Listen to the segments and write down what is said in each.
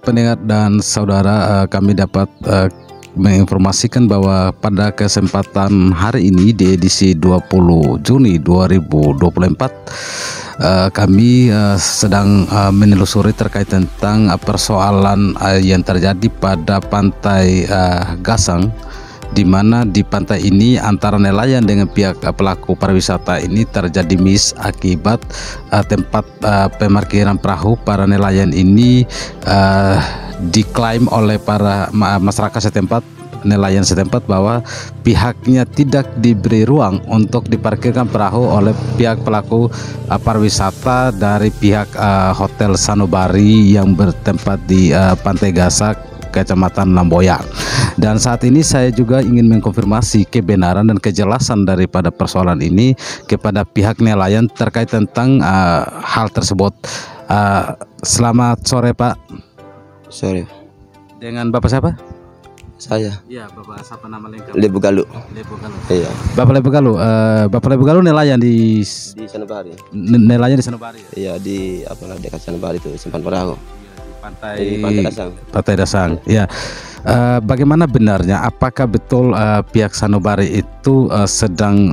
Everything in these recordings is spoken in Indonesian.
pendengar dan saudara, kami dapat menginformasikan bahwa pada kesempatan hari ini di edisi 20 Juni 2024 kami sedang menelusuri terkait tentang persoalan yang terjadi pada pantai Gasang, di mana di pantai ini antara nelayan dengan pihak pelaku pariwisata ini terjadi miss akibat tempat pemarkiran perahu para nelayan ini diklaim oleh para masyarakat setempat, nelayan setempat, bahwa pihaknya tidak diberi ruang untuk diparkirkan perahu oleh pihak pelaku pariwisata dari pihak Hotel Sanubari yang bertempat di Pantai Gasak, Kecamatan Lamboyang. Dan saat ini saya juga ingin mengkonfirmasi kebenaran dan kejelasan daripada persoalan ini kepada pihak nelayan terkait tentang hal tersebut. Selamat sore, Pak. Sore. Dengan Bapak siapa? Saya. Iya, Bapak siapa nama lengkap? Lebu Galuh. Lebu Galuh. Iya. Bapak Lebu Galuh, Bapak Lebu Galuh nelayan di Sanubari. Nelayan di Sanubari. Iya, di dekat Sanubari itu simpan perahu. Pantai Dasang. Pantai Dasang. Ya. Bagaimana benarnya? Apakah betul pihak Sanubari itu sedang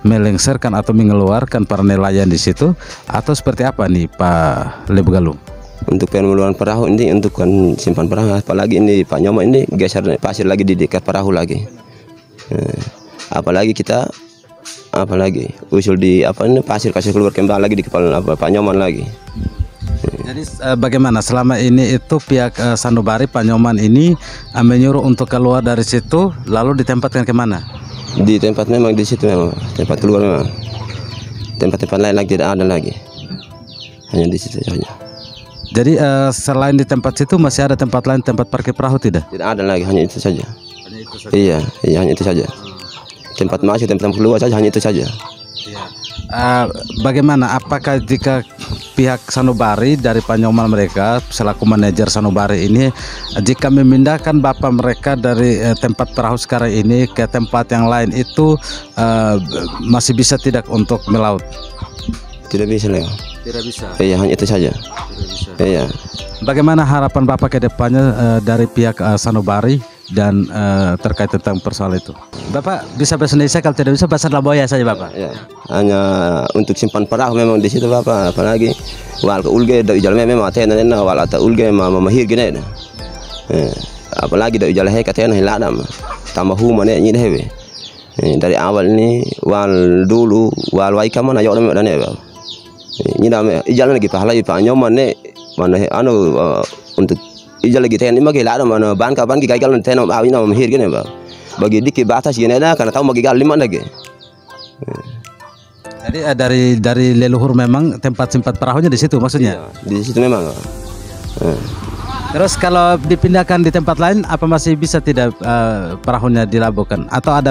melengsarkan atau mengeluarkan para nelayan di situ, atau seperti apa nih, Pak Lebu Galuh? Untuk pengeluaran perahu ini untuk kan simpan perahu, apalagi ini Pak Nyoman ini geser pasir lagi di dekat perahu lagi. Apalagi usul di pasir kasih keluar kembali lagi di kepala Pak Nyoman lagi. Jadi bagaimana selama ini itu pihak Sanubari Pak Nyoman ini menyuruh untuk keluar dari situ, lalu ditempatkan kemana? Di tempat memang di situ memang tempat keluar memang. Tempat-tempat lain lagi tidak ada lagi. Hanya di situ saja. Jadi selain di tempat situ masih ada tempat lain, tempat parkir perahu tidak? Tidak ada lagi, hanya itu saja. Hanya itu saja. Iya, hanya itu saja. Tempat masuk, tempat keluar saja, hanya itu saja. Iya. Bagaimana? Apakah jika pihak Sanubari dari Pak Nyoman mereka selaku manajer Sanubari ini, jika memindahkan bapak mereka dari tempat perahu sekarang ini ke tempat yang lain itu masih bisa tidak untuk melaut? Tidak bisa lagi. Tidak bisa. Iya, hanya itu saja. Tidak bisa. Iya. Bagaimana harapan Bapak ke depannya dari pihak Sanubari dan terkait tentang persoalan itu? Bapak bisa bahasa Indonesia, kalau tidak bisa bahasa Lamboya saja Bapak. Ya, hanya untuk simpan perahu memang di situ Bapak, apalagi wal ke ulge da ijal memang atena nena wal ata ulge mahir gene. Apalagi da ijal he katena hiladam. Tambah huma ne nyi hewe. Dari awal ini wal dulu wal waika mana yo dame dane Bapak. Nyi dame ijal lagi pahala Pak Nyoman ne mana untuk ijal lagi tena magi hiladam mana ban ki gaigal tena awina mahir gene Bapak. Bagi dikit batas gini ada karena tahu bagi gal lima lagi. Jadi dari leluhur memang tempat simpan perahunya di situ maksudnya? Iya, di situ memang. Terus kalau dipindahkan di tempat lain, apa masih bisa tidak perahunya dilabuhkan? Atau ada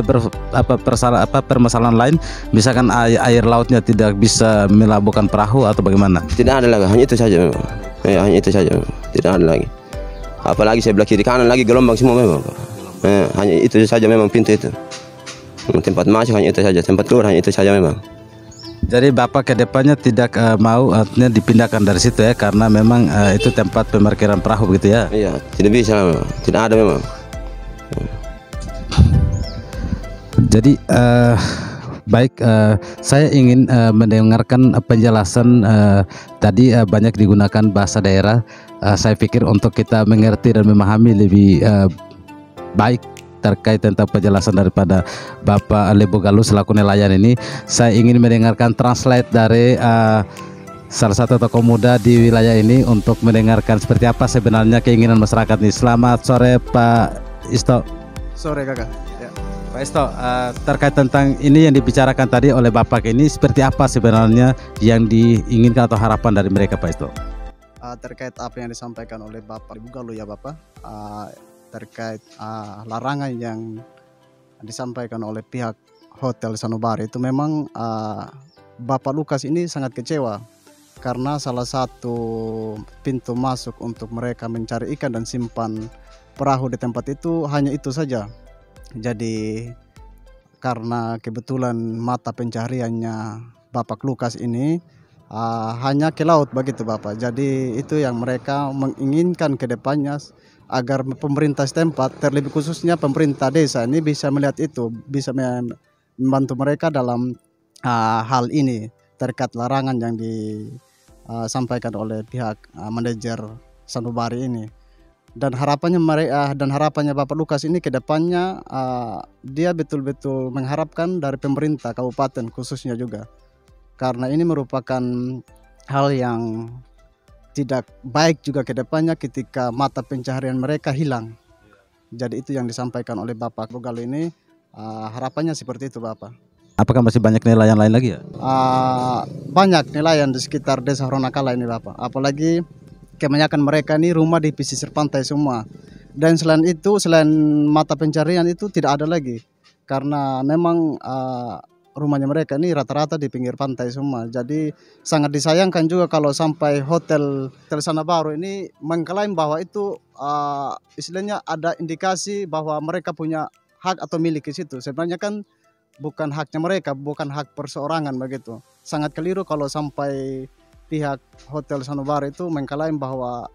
permasalahan lain? Misalkan air lautnya tidak bisa melabuhkan perahu atau bagaimana? Tidak ada lagi, hanya itu saja memang. Ya, hanya itu saja, tidak ada lagi. Apalagi sebelah kiri kanan lagi gelombang semua memang. Hanya itu saja memang pintu itu. Tempat masuk hanya itu saja, tempat keluar hanya itu saja memang. Jadi Bapak ke depannya tidak mau artinya dipindahkan dari situ ya, karena memang itu tempat pemarkiran perahu begitu ya? Iya, tidak bisa memang, tidak ada memang. Jadi baik, saya ingin mendengarkan penjelasan tadi banyak digunakan bahasa daerah. Saya pikir untuk kita mengerti dan memahami lebih baik terkait tentang penjelasan daripada Bapak Lebu Galuh selaku nelayan ini, saya ingin mendengarkan translate dari salah satu tokoh muda di wilayah ini untuk mendengarkan seperti apa sebenarnya keinginan masyarakat ini. Selamat sore Pak Isto. Sore kakak. Ya. Pak Isto, terkait tentang ini yang dibicarakan tadi oleh Bapak ini, seperti apa sebenarnya yang diinginkan atau harapan dari mereka Pak Isto? Terkait apa yang disampaikan oleh Bapak Lebu Galuh ya Bapak, terkait larangan yang disampaikan oleh pihak Hotel Sanubari itu memang Bapak Lukas ini sangat kecewa karena salah satu pintu masuk untuk mereka mencari ikan dan simpan perahu di tempat itu hanya itu saja. Jadi karena kebetulan mata pencahariannya Bapak Lukas ini hanya ke laut begitu Bapak. Jadi itu yang mereka menginginkan ke depannya agar pemerintah setempat, terlebih khususnya pemerintah desa ini bisa melihat itu, bisa membantu mereka dalam hal ini terkait larangan yang disampaikan oleh pihak manajer Sanubari ini. Dan harapannya Bapak Lukas ini ke depannya dia betul-betul mengharapkan dari pemerintah kabupaten khususnya juga, karena ini merupakan hal yang tidak baik juga ke depannya ketika mata pencaharian mereka hilang. Jadi itu yang disampaikan oleh Bapak Bugalo ini, harapannya seperti itu Bapak. Apakah masih banyak nelayan lain lagi ya? Banyak nelayan di sekitar desa Horonakala ini Bapak, apalagi kebanyakan mereka ini rumah di pesisir pantai semua. Dan selain itu, selain mata pencarian itu tidak ada lagi, karena memang rumahnya mereka ini rata-rata di pinggir pantai semua. Jadi sangat disayangkan juga kalau sampai hotel Sanubari ini mengklaim bahwa itu istilahnya ada indikasi bahwa mereka punya hak atau milik di situ. Sebenarnya kan bukan haknya mereka, bukan hak perseorangan begitu. Sangat keliru kalau sampai pihak Hotel Sanubari itu mengklaim bahwa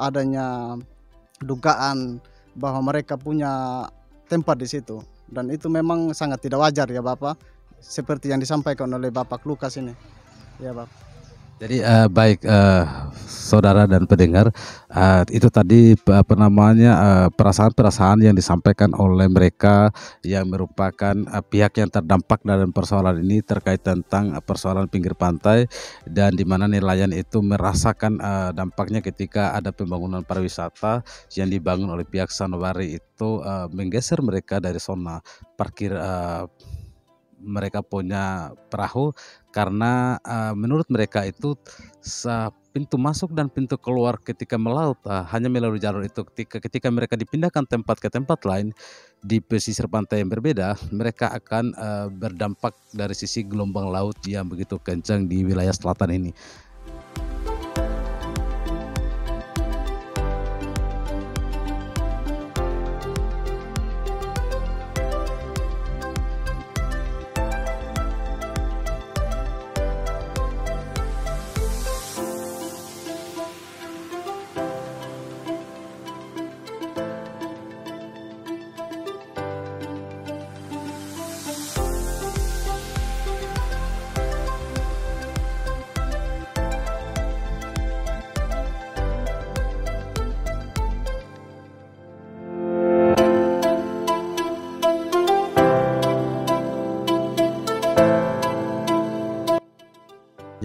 adanya dugaan bahwa mereka punya tempat di situ, dan itu memang sangat tidak wajar ya Bapak, seperti yang disampaikan oleh Bapak Lukas ini ya Bapak. Jadi baik saudara dan pendengar, itu tadi perasaan-perasaan yang disampaikan oleh mereka yang merupakan pihak yang terdampak dalam persoalan ini terkait tentang persoalan pinggir pantai, dan di mana nelayan itu merasakan dampaknya ketika ada pembangunan pariwisata yang dibangun oleh pihak Sanubari itu menggeser mereka dari zona parkir mereka punya perahu, karena menurut mereka itu pintu masuk dan pintu keluar ketika melaut hanya melalui jalur itu. Ketika mereka dipindahkan tempat ke tempat lain di pesisir pantai yang berbeda, mereka akan berdampak dari sisi gelombang laut yang begitu kencang di wilayah selatan ini.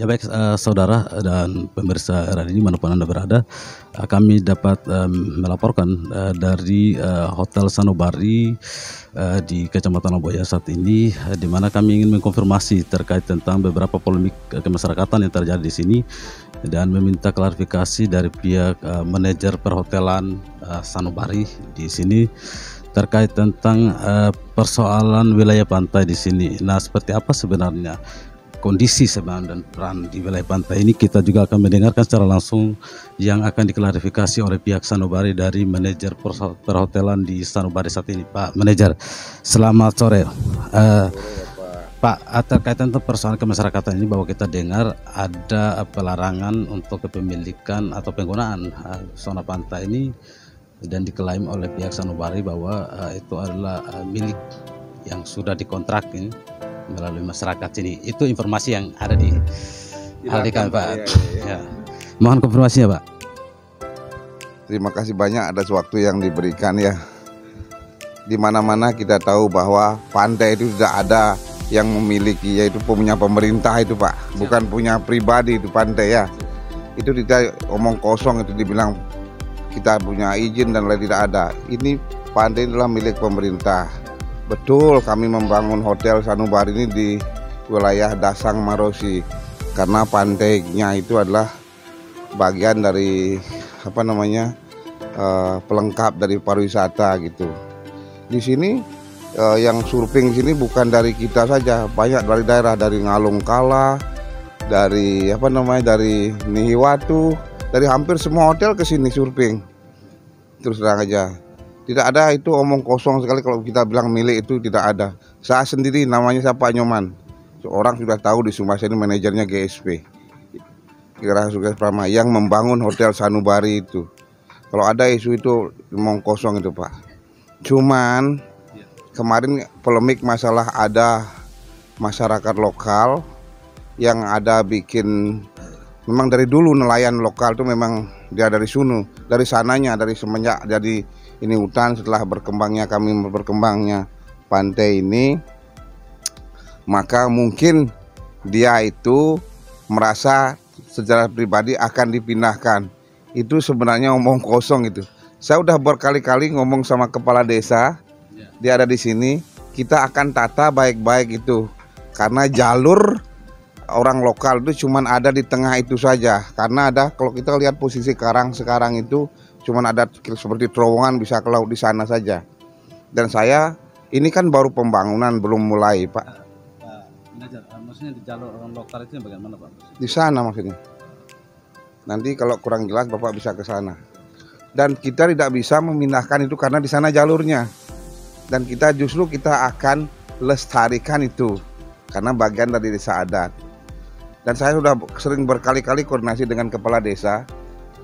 Ya baik saudara dan pemirsa RRI dimanapun Anda berada, kami dapat melaporkan dari Hotel Sanubari di Kecamatan Lomboya saat ini, di mana kami ingin mengkonfirmasi terkait tentang beberapa polemik kemasyarakatan yang terjadi di sini dan meminta klarifikasi dari pihak manajer perhotelan Sanubari di sini terkait tentang persoalan wilayah pantai di sini. Nah, seperti apa sebenarnya kondisi sebenarnya dan peran di wilayah pantai ini, kita juga akan mendengarkan secara langsung yang akan diklarifikasi oleh pihak Sanubari dari manajer perhotelan di Sanubari saat ini. Pak Manajer, selamat sore. Pak, terkait tentang persoalan kemasyarakatan ini, bahwa kita dengar ada pelarangan untuk kepemilikan atau penggunaan zona pantai ini, dan diklaim oleh pihak Sanubari bahwa itu adalah milik yang sudah dikontrak ini melalui masyarakat sini. Itu informasi yang ada di kami Pak. Ya. Mohon konfirmasinya Pak. Terima kasih banyak atas waktu yang diberikan ya. Di mana-mana kita tahu bahwa pantai itu tidak ada yang memiliki, yaitu punya pemerintah itu Pak, bukan punya pribadi itu pantai ya. Itu kita omong kosong, itu dibilang kita punya izin dan lain, tidak ada. Ini pantai adalah milik pemerintah. Betul, kami membangun Hotel Sanubari ini di wilayah Dasang Marosi, karena pantainya itu adalah bagian dari pelengkap dari pariwisata gitu. Di sini yang surfing di sini bukan dari kita saja, banyak dari daerah, dari Ngalungkala, dari dari Nihiwatu, dari hampir semua hotel ke sini surfing. Terus terang aja. Tidak ada, itu omong kosong sekali kalau kita bilang milik, itu tidak ada. Saya sendiri namanya Pak Nyoman, seorang sudah tahu di Sumasa ini manajernya GSP. Sugas Prama yang membangun Hotel Sanubari itu. Kalau ada isu itu ngomong kosong itu Pak. Cuman kemarin polemik masalah ada masyarakat lokal yang ada bikin, memang dari dulu nelayan lokal itu memang dia dari sananya, dari semenjak jadi ini hutan, setelah berkembangnya pantai ini, maka mungkin dia itu merasa secara pribadi akan dipindahkan. Itu sebenarnya omong kosong itu. Saya udah berkali-kali ngomong sama kepala desa, dia ada di sini, kita akan tata baik-baik itu. Karena jalur orang lokal itu cuman ada di tengah itu saja. Karena ada, kalau kita lihat posisi karang sekarang itu cuman ada seperti terowongan bisa ke laut di sana saja. Dan saya, ini kan baru pembangunan, belum mulai Pak. Maksudnya di jalur orang lokal itu yang bagaimana Pak? Di sana maksudnya. Nanti kalau kurang jelas Bapak bisa ke sana. Dan kita tidak bisa memindahkan itu karena di sana jalurnya. Dan kita akan lestarikan itu karena bagian dari desa adat. Dan saya sudah sering berkali-kali koordinasi dengan kepala desa.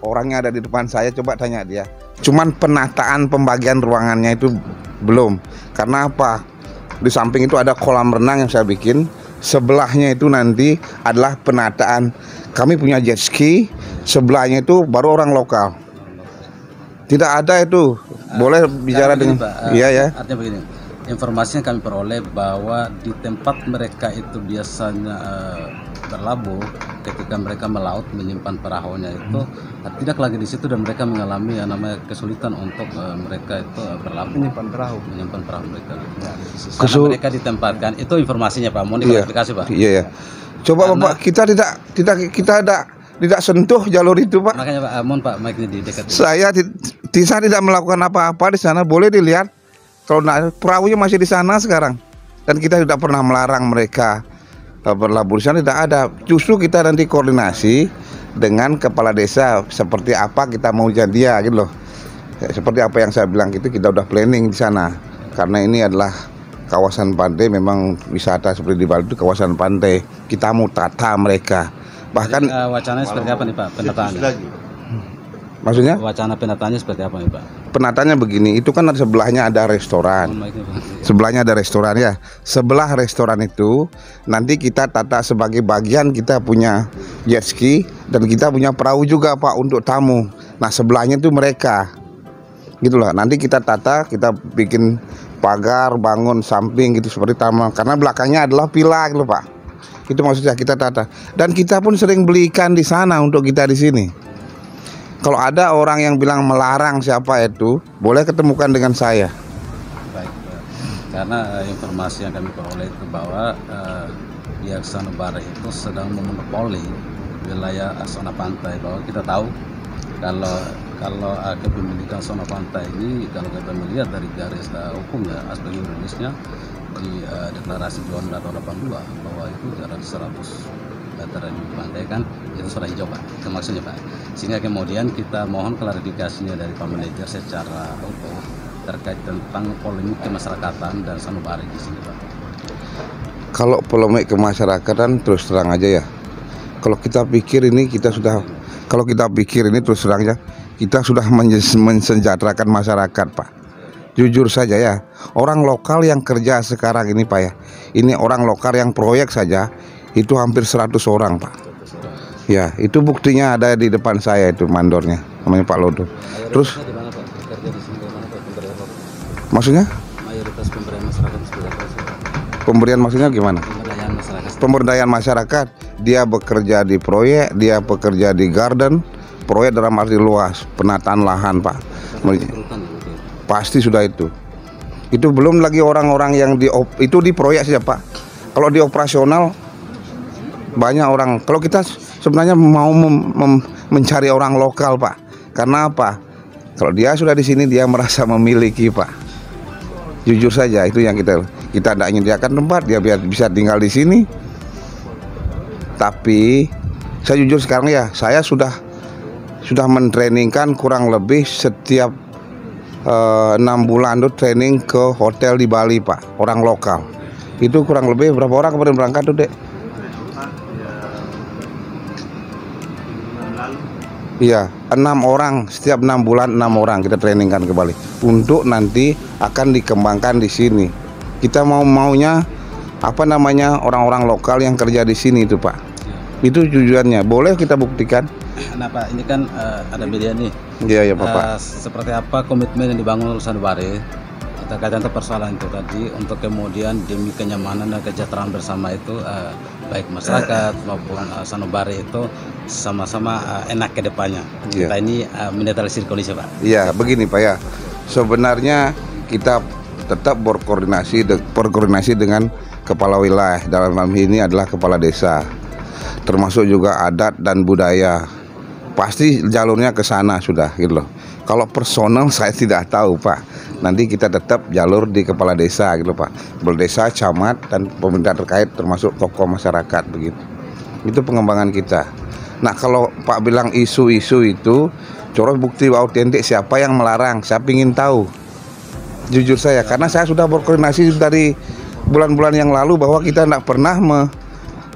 Orangnya ada di depan saya, coba tanya dia. Cuman penataan pembagian ruangannya itu belum. Karena apa? Di samping itu ada kolam renang yang saya bikin. Sebelahnya itu nanti adalah penataan. Kami punya jet ski, sebelahnya itu baru orang lokal. Tidak ada itu. Boleh bicara dengan Pak, iya ya. Artinya begini, informasi yang kami peroleh bahwa di tempat mereka itu biasanya berlabuh ketika mereka melaut menyimpan perahunya itu tidak lagi di situ dan mereka mengalami yang namanya kesulitan untuk mereka itu berlabuh menyimpan perahu mereka. Karena mereka ditempatkan, itu informasinya Pak. Mohon diklarifikasi Pak. Iya ya. Coba karena, Bapak, kita tidak sentuh jalur itu Pak. Makanya Pak, mohon Pak, mic-nya di dekat. Saya tidak melakukan apa-apa di sana. Boleh dilihat kalau perahunya masih di sana sekarang. Dan kita tidak pernah melarang mereka berlabuh di sana, tidak ada. Justru kita nanti koordinasi dengan kepala desa seperti apa kita mau jadi gitu loh. Seperti apa yang saya bilang itu kita udah planning di sana. Karena ini adalah kawasan pantai, memang wisata seperti di Bali itu kawasan pantai. Kita mau tata mereka. Bahkan jadi, wacananya seperti apa nih Pak penataannya? Maksudnya? Wacana penataannya seperti apa nih Pak? Penataannya begini, itu kan sebelahnya ada restoran. Sebelahnya ada restoran ya. Sebelah restoran itu nanti kita tata sebagai bagian, kita punya jet ski dan kita punya perahu juga Pak untuk tamu. Nah sebelahnya itu mereka. Gitulah. Nanti kita tata, kita bikin pagar, bangun samping gitu seperti taman. Karena belakangnya adalah villa gitu Pak. Itu maksudnya kita tata. Dan kita pun sering beli ikan di sana untuk kita di sini. Kalau ada orang yang bilang melarang siapa itu, boleh ketemukan dengan saya. Baik, karena informasi yang kami peroleh itu bahwa pihak Sanubari itu sedang memonopoli wilayah zona pantai. Bahwa kita tahu kalau kepemilikan zona pantai ini, kalau kita melihat dari garis hukumnya, aspek juridisnya di deklarasi Juanda tahun 82 bahwa itu jarak 100 meter di pantai kan itu zona hijau Pak, itu maksudnya Pak. Sehingga kemudian kita mohon klarifikasinya dari Pak Manajer secara utuh terkait tentang polemik kemasyarakatan dan Sanubari di sini Pak. Kalau polemik kemasyarakatan terus terang aja ya. Kalau kita pikir ini terus terang aja, kita sudah mensejahterakan masyarakat Pak. Jujur saja ya, orang lokal yang kerja sekarang ini Pak ya, ini orang lokal yang proyek saja itu hampir 100 orang Pak. Ya, itu buktinya ada di depan saya itu mandornya, namanya Pak Lodo. Terus dimana, Pak? Kerja di sini dimana, Pak? Maksudnya? Mayoritas pemberdayaan masyarakat seperti apa? Pemberian maksudnya gimana? Pemberdayaan masyarakat. Pemberdayaan masyarakat, dia bekerja di proyek, dia bekerja di garden, proyek dalam arti luas, penataan lahan Pak. Pasti sudah itu. Itu belum lagi orang-orang yang itu di proyek saja Pak. Kalau di operasional banyak orang. Kalau kita sebenarnya mau mencari orang lokal Pak. Karena apa? Kalau dia sudah di sini dia merasa memiliki Pak. Jujur saja itu yang kita tidak menyediakan tempat, dia biar bisa tinggal di sini. Tapi saya jujur sekarang ya, saya sudah mentrainingkan kurang lebih setiap 6 bulan itu training ke hotel di Bali Pak, orang lokal. Itu kurang lebih berapa orang kemarin berangkat tuh Dek? Iya, 6 orang, setiap 6 bulan 6 orang kita trainingkan kembali untuk nanti akan dikembangkan di sini. Kita maunya orang-orang lokal yang kerja di sini itu Pak. Itu tujuannya. Boleh kita buktikan? Nah Pak, ini kan ada media nih. Iya Bapak. Seperti apa komitmen yang dibangun oleh Sanubari terkait dengan persoalan itu tadi untuk kemudian demi kenyamanan dan kesejahteraan bersama itu baik masyarakat maupun Sanubari itu sama-sama enak ke depannya. Iya. Kita ini menetralisir kondisi Pak. Iya, begini Pak ya. Sebenarnya kita tetap berkoordinasi dengan kepala wilayah. Dalam hal ini adalah kepala desa. Termasuk juga adat dan budaya. Pasti jalurnya ke sana sudah gitu loh. Kalau personal saya tidak tahu Pak. Nanti kita tetap jalur di kepala desa gitu Pak. Kepala desa, camat dan pemerintah terkait termasuk tokoh masyarakat begitu. Itu pengembangan kita. Nah kalau Pak bilang isu-isu itu, coba bukti autentik siapa yang melarang. Saya ingin tahu. Jujur saya, karena saya sudah berkoordinasi dari bulan-bulan yang lalu bahwa kita tidak pernah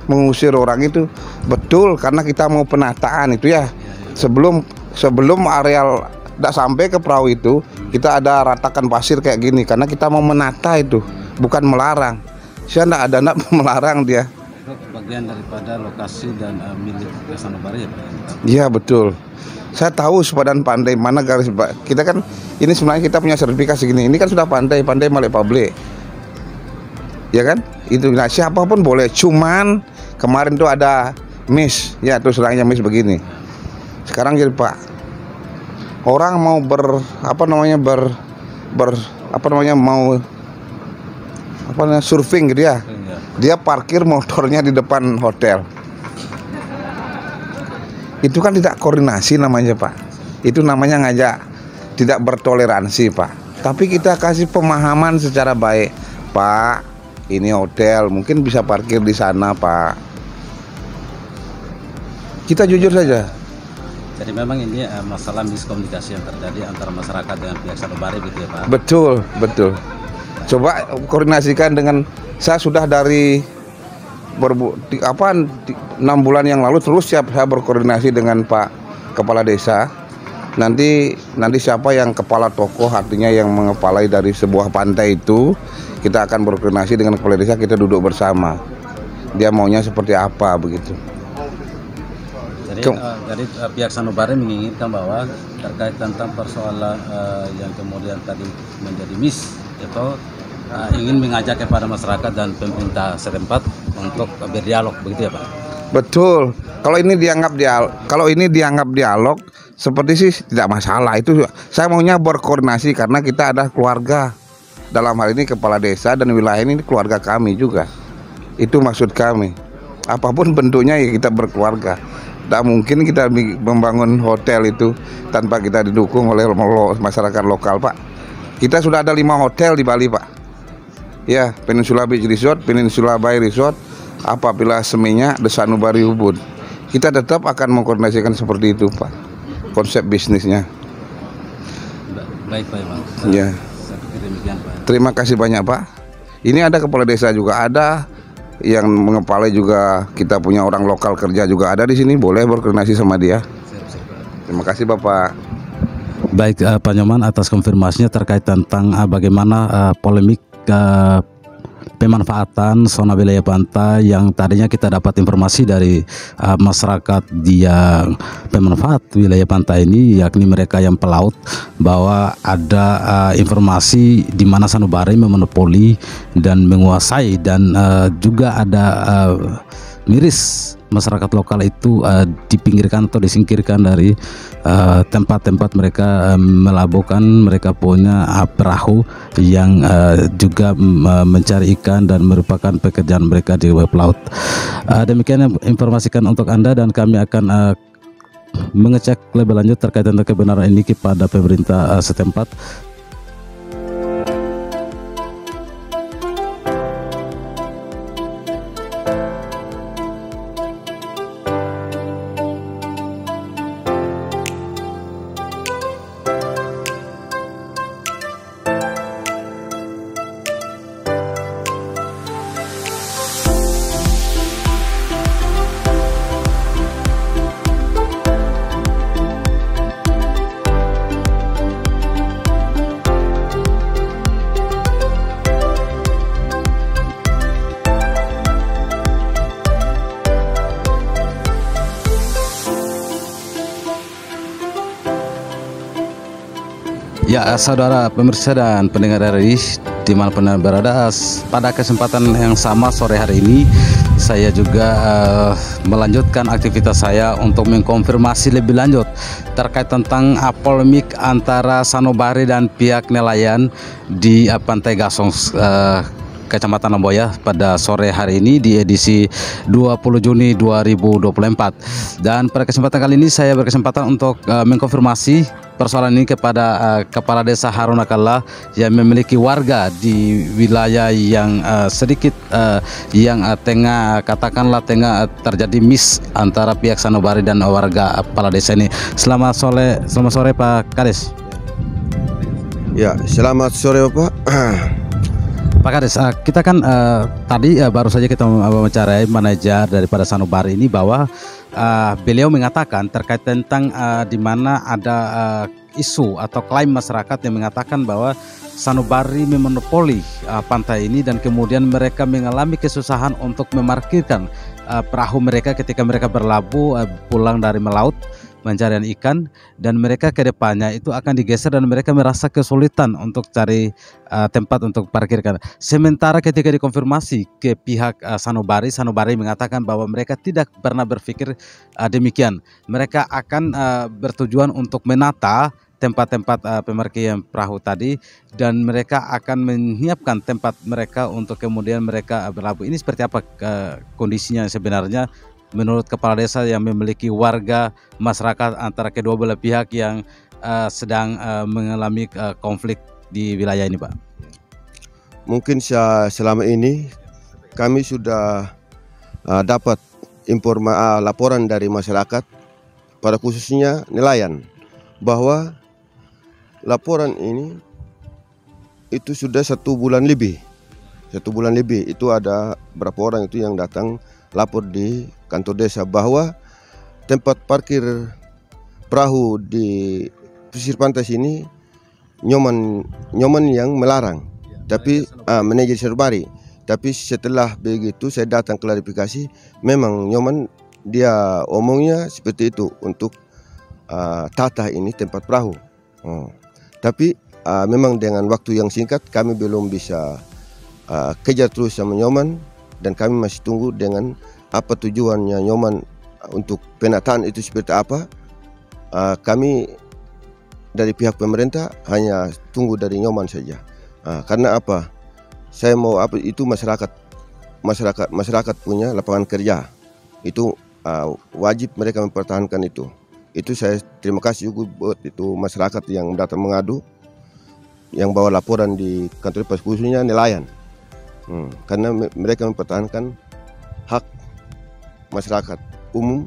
mengusir orang itu. Betul, karena kita mau penataan itu ya. Sebelum areal tidak sampai ke perahu itu, kita ada ratakan pasir kayak gini karena kita mau menata itu, bukan melarang. Saya tidak melarang dia. Itu bagian daripada lokasi dan milik Sanubari ya Pak? Iya betul. Saya tahu sepadan pantai mana garis kita kan ini sebenarnya kita punya sertifikasi gini. Ini kan sudah pantai Malik Public. Ya kan? Itu nah, siapapun boleh. Cuman kemarin tuh ada miss, ya terus terangnya miss begini. Sekarang jadi Pak. Orang mau surfing gitu ya. Dia parkir motornya di depan hotel. Itu kan tidak koordinasi namanya Pak. Itu namanya ngajak tidak bertoleransi Pak. Tapi kita kasih pemahaman secara baik. Pak, ini hotel, mungkin bisa parkir di sana Pak. Kita jujur saja. Jadi memang ini masalah miskomunikasi yang terjadi antara masyarakat dengan pihak Sanubari gitu ya Pak? Betul. Coba koordinasikan dengan saya sudah dari 6 bulan yang lalu terus saya berkoordinasi dengan Pak Kepala Desa. Nanti siapa yang kepala tokoh artinya yang mengepalai dari sebuah pantai itu, kita akan berkoordinasi dengan Kepala Desa, kita duduk bersama. Dia maunya seperti apa begitu. Jadi pihak Sanubari menginginkan bahwa terkait tentang persoalan yang kemudian tadi menjadi miss itu ingin mengajak kepada masyarakat dan pemerintah setempat untuk berdialog begitu ya Pak? Betul. Kalau ini dianggap dialog seperti sih tidak masalah. Itu saya maunya berkoordinasi karena kita ada keluarga. Dalam hal ini kepala desa dan wilayah ini keluarga kami juga. Itu maksud kami. Apapun bentuknya ya kita berkeluarga. Tidak mungkin kita membangun hotel itu tanpa kita didukung oleh masyarakat lokal Pak. Kita sudah ada 5 hotel di Bali Pak. Ya, Peninsula Beach Resort, Peninsula Bay Resort. Apabila seminya The Sanubari Ubud, kita tetap akan mengkoordinasikan seperti itu Pak. Konsep bisnisnya. Baik Pak. Ya. Demikian Pak. Terima kasih banyak Pak. Ini ada kepala desa juga ada. Yang mengepalai juga kita punya orang lokal kerja juga ada di sini, boleh berkoordinasi sama dia. Terima kasih Bapak. Baik Pak Nyoman atas konfirmasinya terkait tentang bagaimana polemik pemanfaatan zona wilayah pantai yang tadinya kita dapat informasi dari masyarakat yang pemanfaat wilayah pantai ini, yakni mereka yang pelaut, bahwa ada informasi di mana Sanubari memonopoli dan menguasai dan juga ada miris masyarakat lokal itu dipinggirkan atau disingkirkan dari tempat-tempat mereka melabuhkan, mereka punya perahu yang juga mencari ikan dan merupakan pekerjaan mereka di bawah laut. Demikian yang informasikan untuk Anda dan kami akan mengecek lebih lanjut terkait dengan kebenaran ini kepada pemerintah setempat. Ya, saudara pemirsa dan pendengar RRI dimanapun Anda berada, pada kesempatan yang sama sore hari ini saya juga melanjutkan aktivitas saya untuk mengkonfirmasi lebih lanjut terkait tentang polemik antara Sanubari dan pihak nelayan di Pantai Gasong, Kecamatan Lemboya pada sore hari ini di edisi 20 Juni 2024. Dan pada kesempatan kali ini saya berkesempatan untuk mengkonfirmasi persoalan ini kepada Kepala Desa Haruna Kalla yang memiliki warga di wilayah yang sedikit yang tengah terjadi miss antara pihak Sanubari dan warga kepala desa ini. Selamat sore Pak Kades. Ya, selamat sore Bapak. Pak Kades, kita kan tadi baru saja kita mewawancarai manajer daripada Sanubari ini bahwa beliau mengatakan terkait tentang di mana ada isu atau klaim masyarakat yang mengatakan bahwa Sanubari memonopoli pantai ini dan kemudian mereka mengalami kesusahan untuk memarkirkan perahu mereka ketika mereka berlabuh pulang dari melaut pencarian ikan, dan mereka ke depannya itu akan digeser dan mereka merasa kesulitan untuk cari tempat untuk parkirkan. Sementara ketika dikonfirmasi ke pihak Sanubari mengatakan bahwa mereka tidak pernah berpikir demikian. Mereka akan bertujuan untuk menata tempat-tempat pemarkiran perahu tadi dan mereka akan menyiapkan tempat mereka untuk kemudian mereka berlabuh. Ini seperti apa kondisinya sebenarnya menurut kepala desa yang memiliki warga masyarakat antara kedua belah pihak yang sedang mengalami konflik di wilayah ini, Pak? Mungkin selama ini kami sudah dapat laporan dari masyarakat, pada khususnya nelayan, bahwa laporan ini itu sudah 1 bulan lebih. 1 bulan lebih itu ada berapa orang itu yang datang lapor di kantor desa bahwa tempat parkir perahu di pesisir pantai sini nyoman yang melarang, tapi manajer Sanubari. Tapi setelah begitu saya datang klarifikasi, memang nyoman dia omongnya seperti itu untuk tata ini tempat perahu. Tapi memang dengan waktu yang singkat kami belum bisa kejar terus sama nyoman, dan kami masih tunggu dengan apa tujuannya nyoman untuk penataan itu seperti apa. Kami dari pihak pemerintah hanya tunggu dari nyoman saja. Karena apa? Saya mau apa itu masyarakat punya lapangan kerja. Itu wajib mereka mempertahankan itu. Itu saya terima kasih juga buat itu masyarakat yang datang mengadu, yang bawa laporan di kantor pos khususnya nelayan. Karena mereka mempertahankan hak masyarakat umum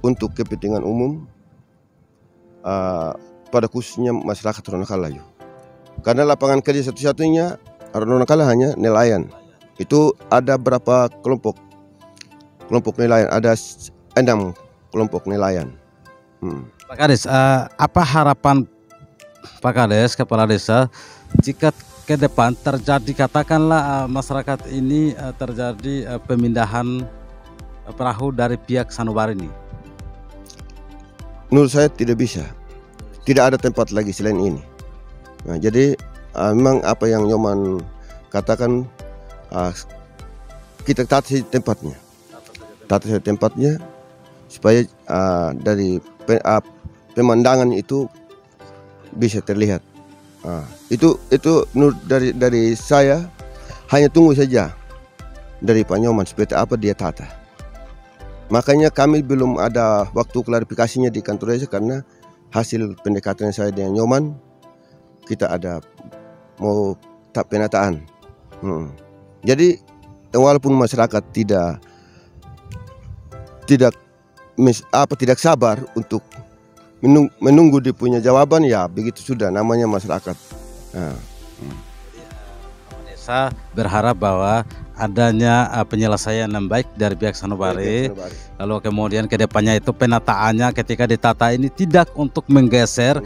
untuk kepentingan umum, pada khususnya masyarakat Haruna Kalla. Karena lapangan kerja satu-satunya Haruna Kalla hanya nelayan. Itu ada berapa kelompok nelayan? Ada 6 kelompok nelayan. Pak Kades, apa harapan Pak Kades, kepala desa, jika ke depan terjadi katakanlah masyarakat ini terjadi pemindahan perahu dari pihak Sanubari ini? Menurut saya tidak bisa, tidak ada tempat lagi selain ini. Nah, jadi memang apa yang nyoman katakan, kita tata saja tempatnya supaya dari pemandangan itu bisa terlihat. Itu dari saya hanya tunggu saja dari Pak Nyoman seperti apa dia tata. Makanya kami belum ada waktu klarifikasinya di kantor desa karena hasil pendekatan saya dengan Nyoman, kita ada mau tak penataan. Jadi walaupun masyarakat tidak sabar untuk menunggu dia punya jawaban, ya begitu sudah namanya masyarakat. Desa berharap bahwa adanya penyelesaian yang baik dari pihak Sanubari, lalu kemudian ke depannya itu penataannya ketika ditata ini tidak untuk menggeser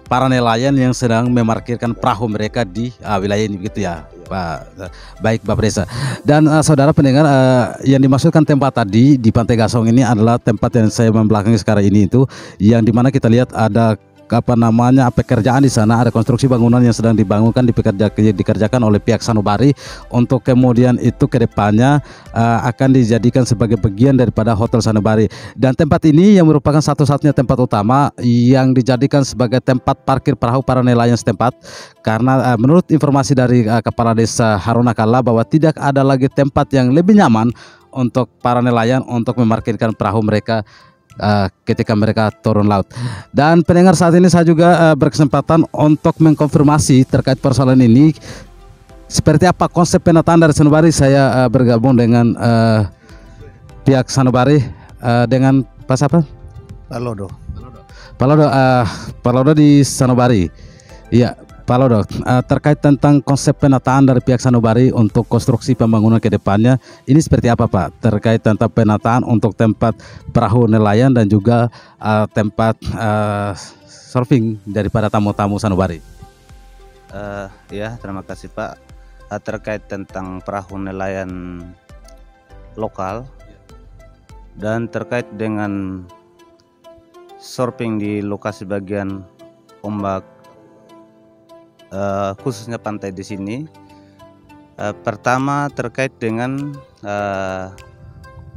para nelayan yang sedang memarkirkan perahu mereka di wilayah ini, begitu ya, Pak. Baik, Bapak Desa. Dan saudara pendengar, yang dimaksudkan tempat tadi di Pantai Gasong ini adalah tempat yang saya membelakangi sekarang ini, itu yang dimana kita lihat ada pekerjaan di sana, ada konstruksi bangunan yang sedang dibangunkan dikerjakan oleh pihak Sanubari untuk kemudian itu kedepannya akan dijadikan sebagai bagian daripada Hotel Sanubari. Dan tempat ini yang merupakan satu-satunya tempat utama yang dijadikan sebagai tempat parkir perahu para nelayan setempat, karena menurut informasi dari Kepala Desa Harunakala bahwa tidak ada lagi tempat yang lebih nyaman untuk para nelayan untuk memarkirkan perahu mereka ketika mereka turun laut. Dan pendengar, saat ini saya juga berkesempatan untuk mengkonfirmasi terkait persoalan ini. Seperti apa konsep penataan dari Sanubari? Saya bergabung dengan pihak Sanubari dengan Pak siapa? Palodo di Sanubari. Iya, Palodo, terkait tentang konsep penataan dari pihak Sanubari untuk konstruksi pembangunan ke depannya, ini seperti apa Pak? Terkait tentang penataan untuk tempat perahu nelayan dan juga tempat surfing daripada tamu-tamu Sanubari. Ya, terima kasih Pak. Terkait tentang perahu nelayan lokal dan terkait dengan surfing di lokasi bagian ombak, khususnya pantai di sini. Pertama terkait dengan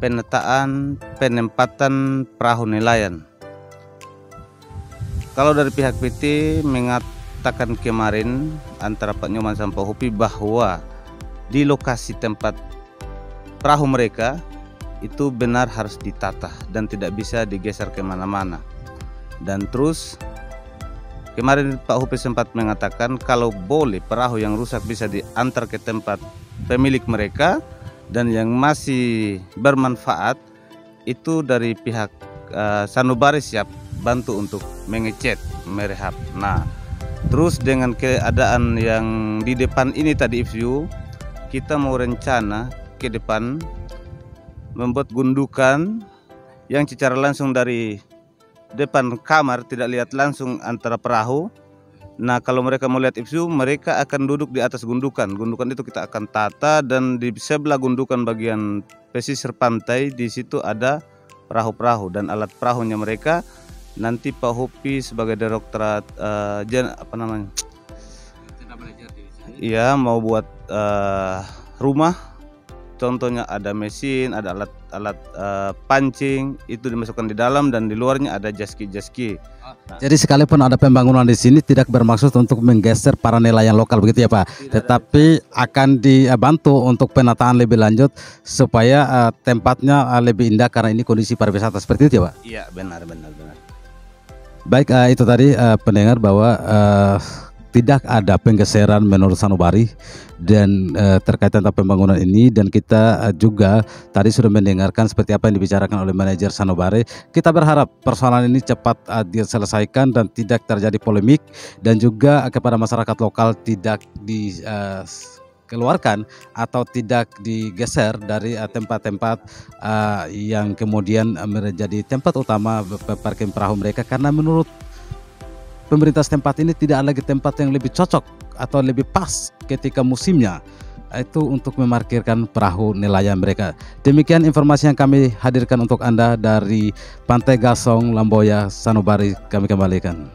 penataan penempatan perahu nelayan. Kalau dari pihak PT mengatakan kemarin antara Pak Nyoman sama Pak Hupi bahwa di lokasi tempat perahu mereka itu benar harus ditata dan tidak bisa digeser kemana-mana. Dan terus kemarin Pak Hupi sempat mengatakan kalau boleh perahu yang rusak bisa diantar ke tempat pemilik mereka, dan yang masih bermanfaat itu dari pihak Sanubari siap bantu untuk mengecat, merehab. Nah, terus dengan keadaan yang di depan ini tadi view, kita mau rencana ke depan membuat gundukan yang secara langsung dari depan kamar tidak lihat langsung antara perahu. Nah, kalau mereka mau lihat view, mereka akan duduk di atas gundukan. Gundukan itu kita akan tata, dan di sebelah gundukan bagian pesisir pantai di situ ada perahu-perahu dan alat perahunya mereka. Nanti Pak Hupi sebagai direktorat iya mau buat rumah. Contohnya ada mesin, ada alat pancing, itu dimasukkan di dalam, dan di luarnya ada jaski. Jadi sekalipun ada pembangunan di sini tidak bermaksud untuk menggeser para nelayan lokal, begitu ya Pak? Tetapi akan dibantu untuk penataan lebih lanjut supaya tempatnya lebih indah karena ini kondisi pariwisata, seperti itu ya Pak? Iya, benar. Baik, itu tadi pendengar bahwa tidak ada penggeseran menurut Sanubari dan terkait tentang pembangunan ini, dan kita juga tadi sudah mendengarkan seperti apa yang dibicarakan oleh manajer Sanubari. Kita berharap persoalan ini cepat diselesaikan dan tidak terjadi polemik, dan juga kepada masyarakat lokal tidak dikeluarkan atau tidak digeser dari tempat-tempat yang kemudian menjadi tempat utama parkir perahu mereka, karena menurut pemerintah setempat ini tidak lagi tempat yang lebih cocok atau lebih pas ketika musimnya itu untuk memarkirkan perahu nelayan mereka. Demikian informasi yang kami hadirkan untuk Anda dari Pantai Gasong, Lamboya, Sanubari. Kami kembalikan.